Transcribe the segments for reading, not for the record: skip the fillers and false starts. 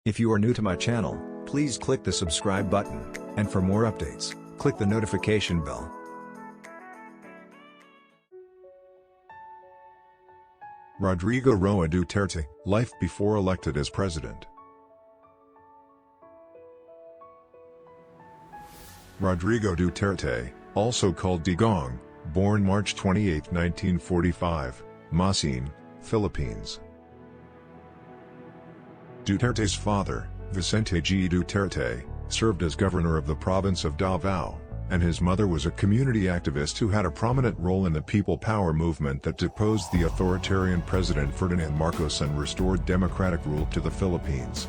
If you are new to my channel, please click the subscribe button, and for more updates, click the notification bell. Rodrigo Duterte, life before elected as president. Rodrigo Duterte, also called Digong, born March 28, 1945, Masin, Philippines. Duterte's father, Vicente G. Duterte, served as governor of the province of Davao, and his mother was a community activist who had a prominent role in the People Power movement that deposed the authoritarian President Ferdinand Marcos and restored democratic rule to the Philippines.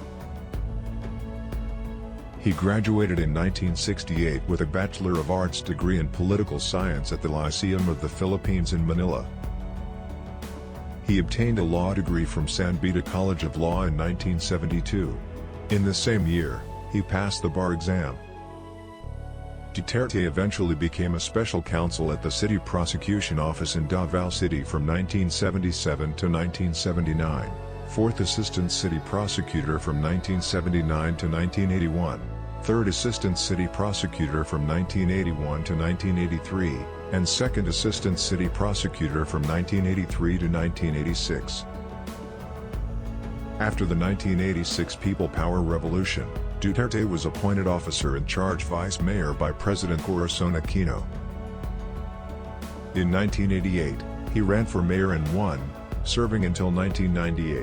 He graduated in 1968 with a Bachelor of Arts degree in Political Science at the Lyceum of the Philippines in Manila. He obtained a law degree from San Beda College of Law in 1972. In the same year, he passed the bar exam. Duterte eventually became a special counsel at the City Prosecution Office in Davao City from 1977 to 1979, 4th Assistant City Prosecutor from 1979 to 1981, 3rd Assistant City Prosecutor from 1981 to 1983, and 2nd Assistant City Prosecutor from 1983 to 1986. After the 1986 People Power Revolution, Duterte was appointed officer in charge vice mayor by President Corazon Aquino. In 1988, he ran for mayor and won, serving until 1998.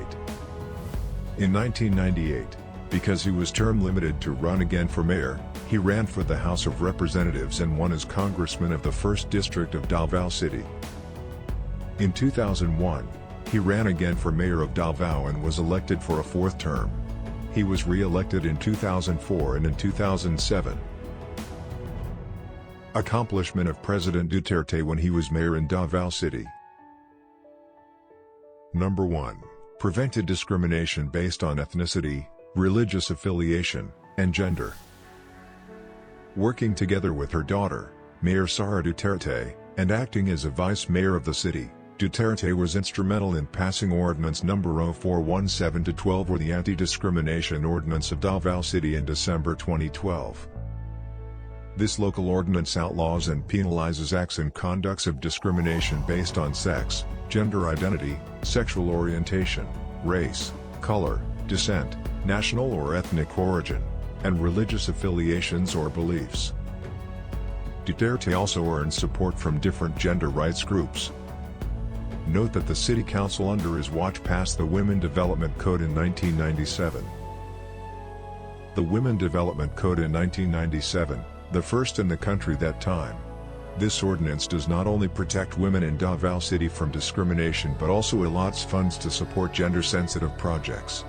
In 1998, because he was term limited to run again for mayor, he ran for the House of Representatives and won as congressman of the 1st District of Davao City. In 2001, he ran again for mayor of Davao and was elected for a 4th term. He was re-elected in 2004 and in 2007. Accomplishment of President Duterte when he was mayor in Davao City. Number 1. Prevented discrimination based on ethnicity, religious affiliation, and gender. Working together with her daughter, Mayor Sara Duterte, and acting as a vice mayor of the city, Duterte was instrumental in passing Ordinance No. 0417-12 or the Anti-Discrimination Ordinance of Davao City in December 2012. This local ordinance outlaws and penalizes acts and conducts of discrimination based on sex, gender identity, sexual orientation, race, color, descent, national or ethnic origin, and religious affiliations or beliefs. Duterte also earned support from different gender rights groups. Note that the City Council under his watch passed the Women Development Code in 1997. The Women Development Code in 1997, the first in the country that time. This ordinance does not only protect women in Davao City from discrimination but also allots funds to support gender-sensitive projects.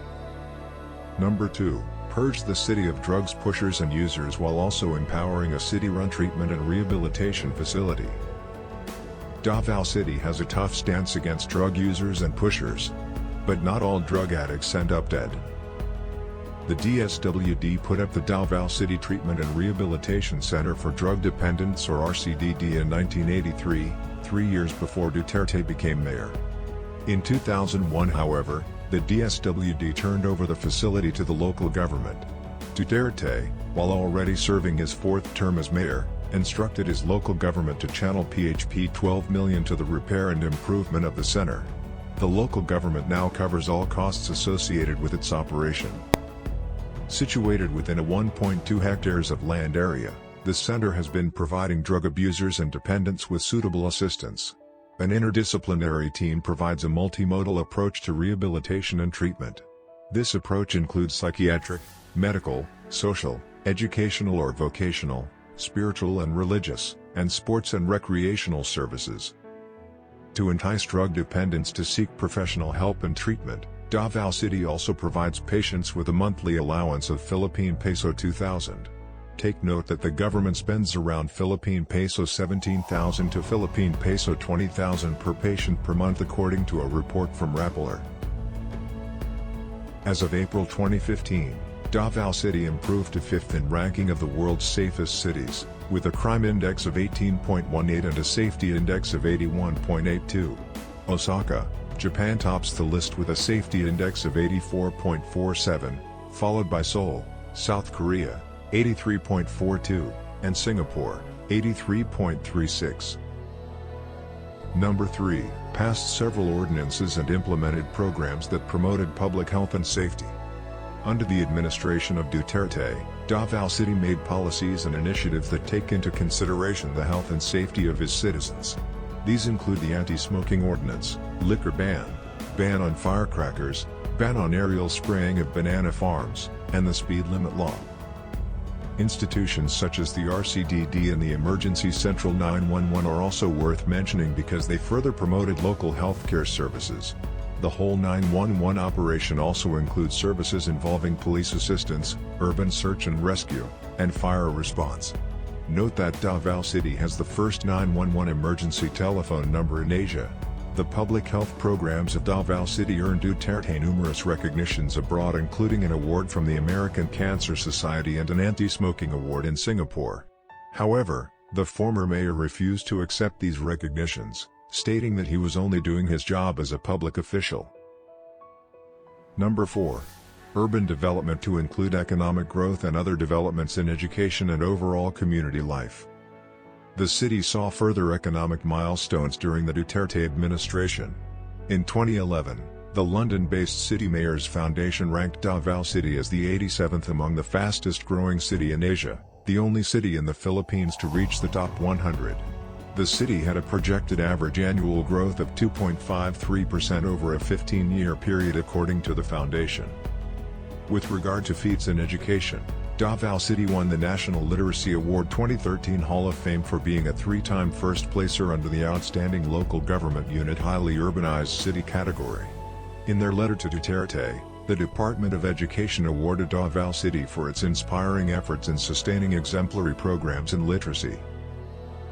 Number 2. Purge the city of drugs pushers and users while also empowering a city-run treatment and rehabilitation facility. Davao City has a tough stance against drug users and pushers. But not all drug addicts end up dead. The DSWD put up the Davao City Treatment and Rehabilitation Center for Drug Dependents or RCDD in 1983, 3 years before Duterte became mayor. In 2001 however, the DSWD turned over the facility to the local government. Duterte, while already serving his 4th term as mayor, instructed his local government to channel PHP 12 million to the repair and improvement of the center. The local government now covers all costs associated with its operation. Situated within a 1.2 hectares of land area, the center has been providing drug abusers and dependents with suitable assistance. An interdisciplinary team provides a multimodal approach to rehabilitation and treatment. This approach includes psychiatric, medical, social, educational or vocational, spiritual and religious, and sports and recreational services. To entice drug dependents to seek professional help and treatment, Davao City also provides patients with a monthly allowance of Philippine peso 2,000. Take note that the government spends around Philippine peso 17,000 to Philippine peso 20,000 per patient per month according to a report from Rappler. As of April 2015, Davao City improved to 5th in ranking of the world's safest cities, with a crime index of 18.18 and a safety index of 81.82. Osaka, Japan tops the list with a safety index of 84.47, followed by Seoul, South Korea, 83.42, and Singapore, 83.36. Number 3, passed several ordinances and implemented programs that promoted public health and safety. Under the administration of Duterte, Davao City made policies and initiatives that take into consideration the health and safety of his citizens. These include the anti-smoking ordinance, liquor ban, ban on firecrackers, ban on aerial spraying of banana farms, and the speed limit law. Institutions such as the RCDD and the Emergency Central 911 are also worth mentioning because they further promoted local healthcare services. The whole 911 operation also includes services involving police assistance, urban search and rescue, and fire response. Note that Davao City has the first 911 emergency telephone number in Asia. The public health programs of Davao City earned Duterte numerous recognitions abroad, including an award from the American Cancer Society and an anti-smoking award in Singapore. However, the former mayor refused to accept these recognitions, stating that he was only doing his job as a public official. Number 4. Urban development to include economic growth and other developments in education and overall community life. The city saw further economic milestones during the Duterte administration. In 2011, the London-based City Mayors Foundation ranked Davao City as the 87th among the fastest-growing city in Asia, the only city in the Philippines to reach the top 100. The city had a projected average annual growth of 2.53% over a 15-year period according to the foundation. With regard to feats in education, Davao City won the National Literacy Award 2013 Hall of Fame for being a 3-time first-placer under the Outstanding Local Government Unit Highly Urbanized City category. In their letter to Duterte, the Department of Education awarded Davao City for its inspiring efforts in sustaining exemplary programs in literacy.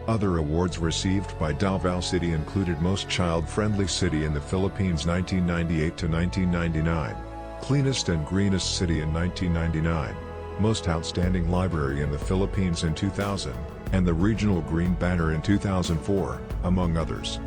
Other awards received by Davao City included Most Child-Friendly City in the Philippines 1998 to 1999, Cleanest and Greenest City in 1999, Most Outstanding Library in the Philippines in 2000, and the Regional Green Banner in 2004, among others.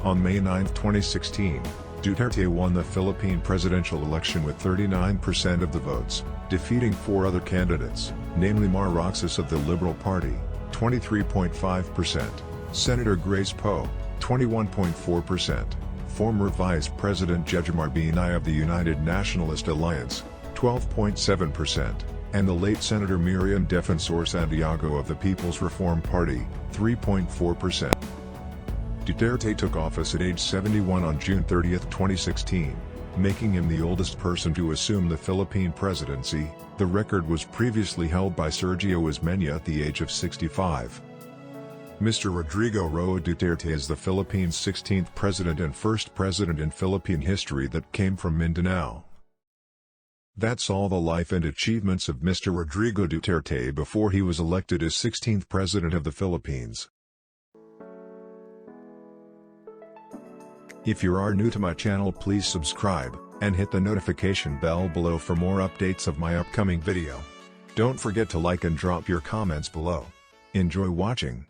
On May 9, 2016, Duterte won the Philippine presidential election with 39% of the votes, defeating 4 other candidates, namely Mar Roxas of the Liberal Party, 23.5%, Senator Grace Poe, 21.4%, former Vice President Jejomar Binay of the United Nationalist Alliance, 12.7%, and the late Senator Miriam Defensor Santiago of the People's Reform Party, 3.4%. Duterte took office at age 71 on June 30, 2016, making him the oldest person to assume the Philippine presidency. The record was previously held by Sergio Osmeña at the age of 65. Mr. Rodrigo Duterte is the Philippines' 16th president and first president in Philippine history that came from Mindanao. That's all the life and achievements of Mr. Rodrigo Duterte before he was elected as 16th president of the Philippines. If you are new to my channel, please subscribe, and hit the notification bell below for more updates of my upcoming video. Don't forget to like and drop your comments below. Enjoy watching.